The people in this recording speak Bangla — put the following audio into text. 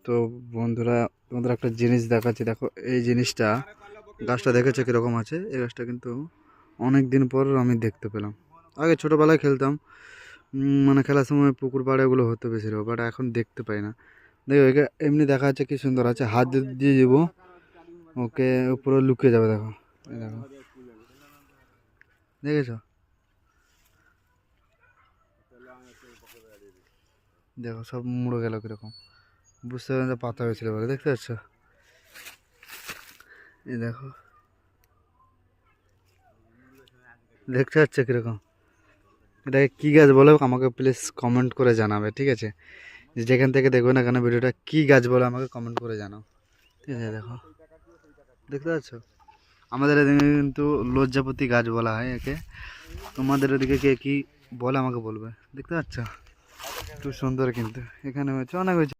তো বন্ধুরা, তোমাদের একটা জিনিস দেখাচ্ছি। দেখো এই জিনিসটা, গাছটা দেখেছো কীরকম আছে? এই গাছটা কিন্তু অনেক দিন পর আমি দেখতে পেলাম। আগে ছোটোবেলায় খেলতাম, মানে খেলার সময় পুকুর পাড়ে এগুলো হতো বেশিরভাগ, বাট এখন দেখতে পাই না। দেখো একে এমনি দেখা যাচ্ছে কি সুন্দর আছে, হাত যদি দিয়ে যাবো ওকে পুরো লুকিয়ে যাবে। দেখো এই দেখো, দেখেছো? দেখো সব মুড়ে গেল কীরকম, বুঝতে পারলাম যে পাতা হয়েছিল বলে। দেখতে পাচ্ছ? এই দেখো, দেখতে পাচ্ছ কীরকম? এটাকে কী গাছ বলো আমাকে প্লিজ কমেন্ট করে জানাবে, ঠিক আছে? যেখান থেকে দেখবে না কেন ভিডিওটা, কী গাছ বলো আমাকে কমেন্ট করে জানাও, ঠিক আছে? দেখো, দেখতে পাচ্ছ? আমাদের এদিকে কিন্তু লজ্জাপতি গাছ বলা হয় একে। তোমাদের ওদিকে কে কী বলে আমাকে বলবে। দেখতে পাচ্ছ? খুব সুন্দর, কিন্তু এখানে হয়েছে অনেক হয়েছে।